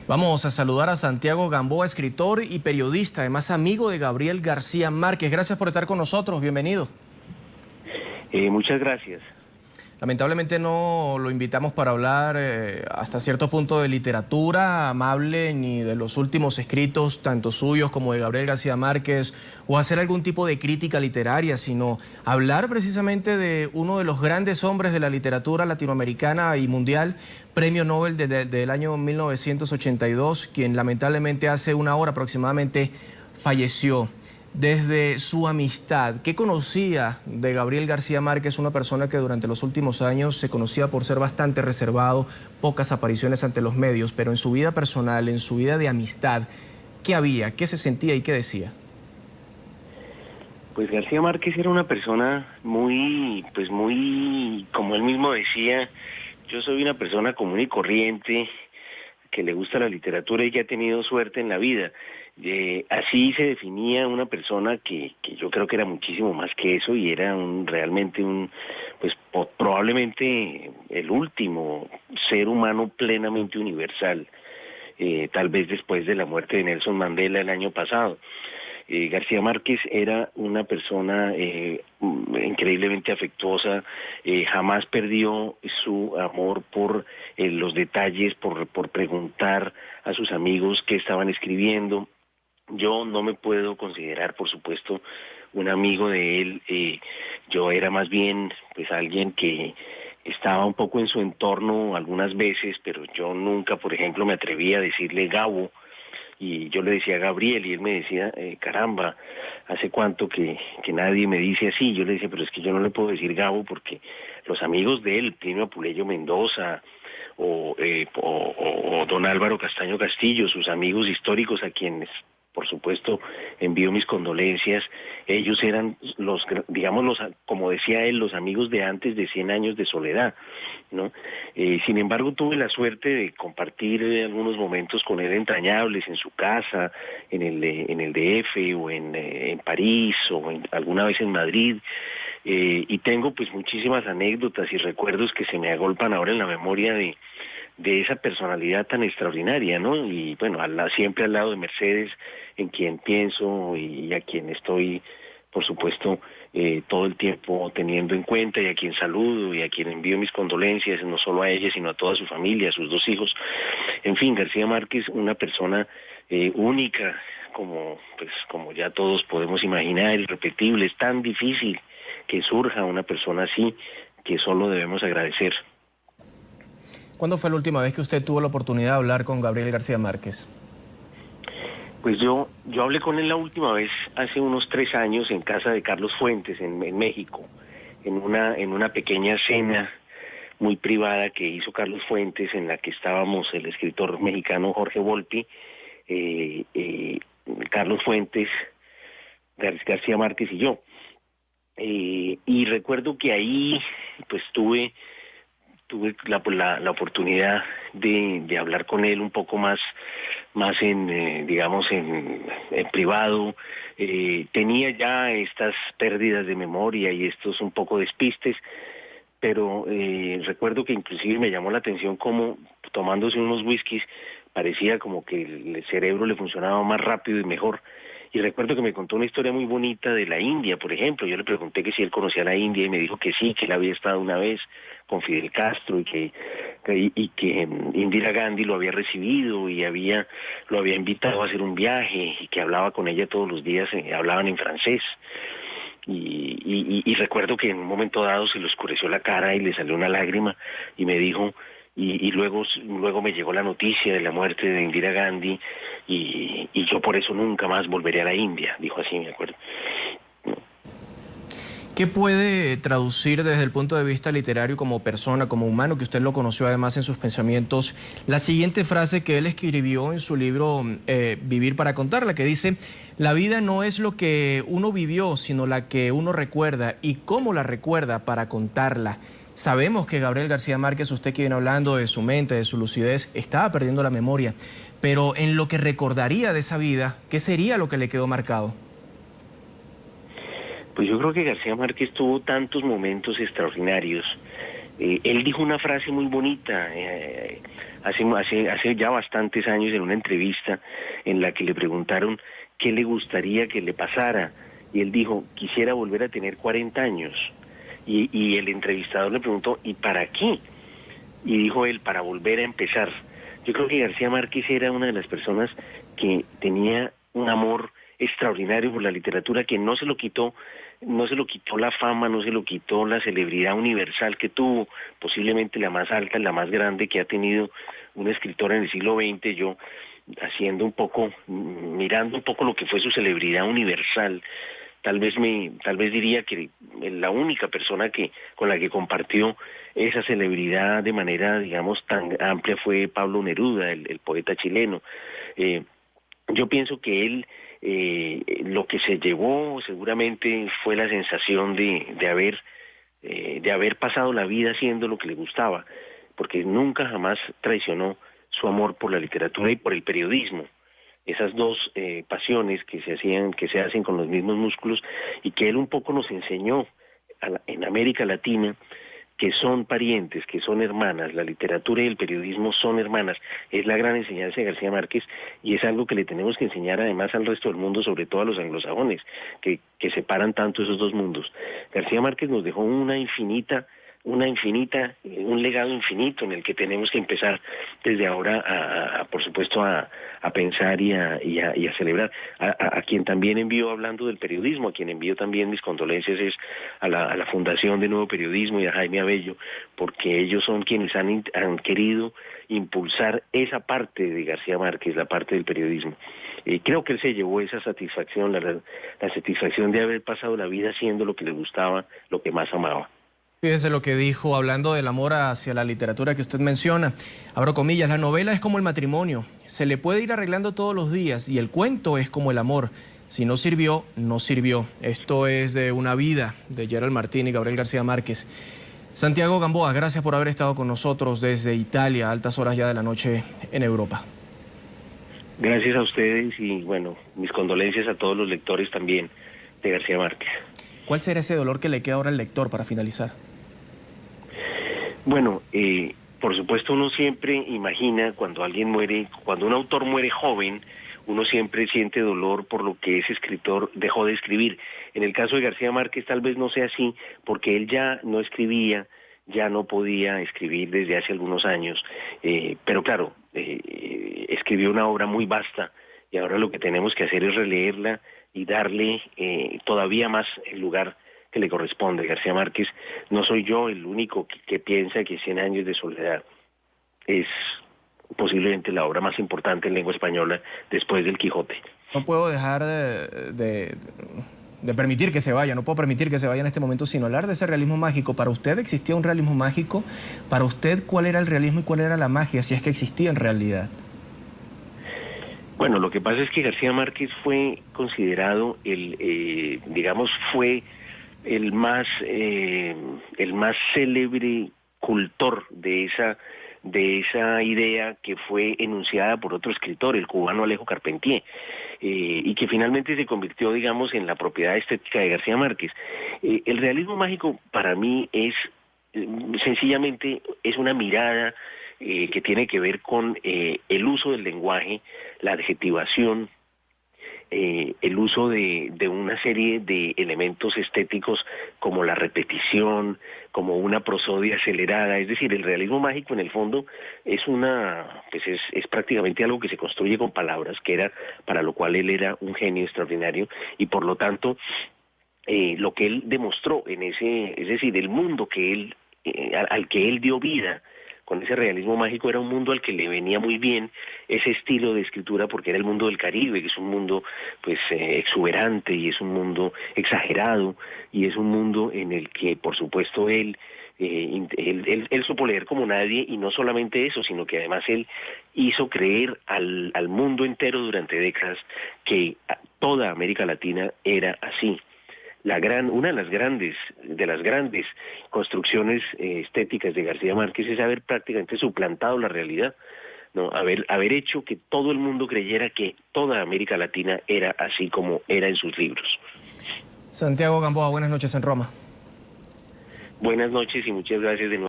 Vamos a saludar a Santiago Gamboa, escritor y periodista, además amigo de Gabriel García Márquez. Gracias por estar con nosotros, bienvenido. Muchas gracias. Lamentablemente no lo invitamos para hablar hasta cierto punto de literatura amable, ni de los últimos escritos, tanto suyos como de Gabriel García Márquez, o hacer algún tipo de crítica literaria, sino hablar precisamente de uno de los grandes hombres de la literatura latinoamericana y mundial, premio Nobel del año 1982, quien lamentablemente hace una hora aproximadamente falleció. Desde su amistad, ¿qué conocía de Gabriel García Márquez? Una persona que durante los últimos años se conocía por ser bastante reservado, pocas apariciones ante los medios, pero en su vida personal, en su vida de amistad, ¿qué había? ¿Qué se sentía y qué decía? Pues García Márquez era una persona muy, como él mismo decía, yo soy una persona común y corriente, que le gusta la literatura y que ha tenido suerte en la vida. Así se definía una persona que yo creo que era muchísimo más que eso y era realmente probablemente el último ser humano plenamente universal, tal vez después de la muerte de Nelson Mandela el año pasado. García Márquez era una persona increíblemente afectuosa, jamás perdió su amor por los detalles, por preguntar a sus amigos qué estaban escribiendo. Yo no me puedo considerar, por supuesto, un amigo de él. Yo era más bien pues alguien que estaba un poco en su entorno algunas veces, pero yo nunca, por ejemplo, me atreví a decirle Gabo, y yo le decía Gabriel y él me decía, caramba, ¿hace cuánto que nadie me dice así? Yo le decía, pero es que yo no le puedo decir Gabo porque los amigos de él, Plinio Apuleyo Mendoza o don Álvaro Castaño Castillo, sus amigos históricos a quienes por supuesto envío mis condolencias, ellos eran como decía él, los amigos de antes de 100 años de soledad, ¿no? Sin embargo, tuve la suerte de compartir algunos momentos con él entrañables en su casa, en el DF o en París o alguna vez en Madrid, y tengo pues muchísimas anécdotas y recuerdos que se me agolpan ahora en la memoria de esa personalidad tan extraordinaria, ¿no? Y bueno, siempre al lado de Mercedes, en quien pienso y a quien estoy, por supuesto, todo el tiempo teniendo en cuenta y a quien saludo y a quien envío mis condolencias, no solo a ella, sino a toda su familia, a sus dos hijos. En fin, García Márquez, una persona única, como ya todos podemos imaginar, irrepetible. Es tan difícil que surja una persona así que solo debemos agradecer. ¿Cuándo fue la última vez que usted tuvo la oportunidad de hablar con Gabriel García Márquez? Pues yo hablé con él la última vez hace unos 3 años en casa de Carlos Fuentes, en México, en una pequeña cena muy privada que hizo Carlos Fuentes, en la que estábamos el escritor mexicano Jorge Volpi, Carlos Fuentes, García Márquez y yo. Y recuerdo que ahí pues tuve la oportunidad de hablar con él un poco más en privado. Tenía ya estas pérdidas de memoria y estos un poco despistes, pero recuerdo que inclusive me llamó la atención cómo tomándose unos whiskies parecía como que el cerebro le funcionaba más rápido y mejor. Y recuerdo que me contó una historia muy bonita de la India, por ejemplo. Yo le pregunté que si él conocía la India y me dijo que sí, que él había estado una vez con Fidel Castro y que Indira Gandhi lo había recibido y lo había invitado a hacer un viaje y que hablaba con ella todos los días, hablaban en francés. Y recuerdo que en un momento dado se le oscureció la cara y le salió una lágrima y me dijo... Y luego me llegó la noticia de la muerte de Indira Gandhi y yo por eso nunca más volveré a la India, dijo así, me acuerdo. ¿Qué puede traducir desde el punto de vista literario como persona, como humano, que usted lo conoció además en sus pensamientos, la siguiente frase que él escribió en su libro Vivir para contarla, que dice: la vida no es lo que uno vivió, sino la que uno recuerda y cómo la recuerda para contarla? Sabemos que Gabriel García Márquez, usted que viene hablando de su mente, de su lucidez, estaba perdiendo la memoria, pero en lo que recordaría de esa vida, ¿qué sería lo que le quedó marcado? Pues yo creo que García Márquez tuvo tantos momentos extraordinarios Él dijo una frase muy bonita hace ya bastantes años en una entrevista en la que le preguntaron qué le gustaría que le pasara. Y él dijo, quisiera volver a tener 40 años. Y el entrevistador le preguntó, ¿y para qué? Y dijo él, para volver a empezar. Yo creo que García Márquez era una de las personas que tenía un amor extraordinario por la literatura, que no se lo quitó, no se lo quitó la fama, no se lo quitó la celebridad universal que tuvo, posiblemente la más alta, la más grande que ha tenido una escritora en el siglo XX. Yo haciendo un poco, mirando un poco lo que fue su celebridad universal, tal vez diría que la única persona con la que compartió esa celebridad de manera, digamos, tan amplia fue Pablo Neruda, el poeta chileno. Yo pienso que él lo que se llevó seguramente fue la sensación de haber pasado la vida haciendo lo que le gustaba, porque nunca jamás traicionó su amor por la literatura y por el periodismo. Esas dos pasiones que se hacen con los mismos músculos y que él un poco nos enseñó en América Latina, que son parientes, que son hermanas, la literatura y el periodismo son hermanas. Es la gran enseñanza de García Márquez y es algo que le tenemos que enseñar además al resto del mundo, sobre todo a los anglosajones, que separan tanto esos dos mundos. García Márquez nos dejó un legado infinito en el que tenemos que empezar desde ahora por supuesto, a pensar y a celebrar. A quien también envío, hablando del periodismo, a quien envío también mis condolencias es a la Fundación de Nuevo Periodismo y a Jaime Abello, porque ellos son quienes han querido impulsar esa parte de García Márquez, la parte del periodismo. Creo que él se llevó esa satisfacción, la satisfacción de haber pasado la vida haciendo lo que le gustaba, lo que más amaba. Fíjese lo que dijo, hablando del amor hacia la literatura que usted menciona. Abro comillas, la novela es como el matrimonio. Se le puede ir arreglando todos los días y el cuento es como el amor. Si no sirvió, no sirvió. Esto es de Una vida, de Gerald Martín y Gabriel García Márquez. Santiago Gamboa, gracias por haber estado con nosotros desde Italia, a altas horas ya de la noche en Europa. Gracias a ustedes y bueno, mis condolencias a todos los lectores también de García Márquez. ¿Cuál será ese dolor que le queda ahora al lector para finalizar? Bueno, por supuesto uno siempre imagina cuando alguien muere, cuando un autor muere joven, uno siempre siente dolor por lo que ese escritor dejó de escribir. En el caso de García Márquez tal vez no sea así, porque él ya no escribía, ya no podía escribir desde hace algunos años, pero claro, escribió una obra muy vasta y ahora lo que tenemos que hacer es releerla y darle todavía más el lugar que le corresponde. García Márquez, no soy yo el único que piensa que 100 años de soledad es posiblemente la obra más importante en lengua española después del Quijote. No puedo dejar de permitir que se vaya, no puedo permitir que se vaya en este momento sin hablar de ese realismo mágico. ¿Para usted existía un realismo mágico? ¿Para usted cuál era el realismo y cuál era la magia, si es que existía en realidad? Bueno, lo que pasa es que García Márquez fue considerado fue el más célebre cultor de esa idea que fue enunciada por otro escritor, el cubano Alejo Carpentier, y que finalmente se convirtió, digamos, en la propiedad estética de García Márquez. El realismo mágico para mí es sencillamente es una mirada que tiene que ver con el uso del lenguaje, la adjetivación, el uso de una serie de elementos estéticos como la repetición, como una prosodia acelerada. Es decir, el realismo mágico en el fondo es es prácticamente algo que se construye con palabras, que era para lo cual él era un genio extraordinario, y por lo tanto lo que él demostró es decir, el mundo al que él dio vida con ese realismo mágico, era un mundo al que le venía muy bien ese estilo de escritura, porque era el mundo del Caribe, que es un mundo pues exuberante y es un mundo exagerado y es un mundo en el que por supuesto él supo leer como nadie, y no solamente eso, sino que además él hizo creer al mundo entero durante décadas que toda América Latina era así. Una de las grandes construcciones estéticas de García Márquez es haber prácticamente suplantado la realidad, ¿no? Haber hecho que todo el mundo creyera que toda América Latina era así como era en sus libros. Santiago Gamboa, buenas noches en Roma. Buenas noches y muchas gracias de nuevo.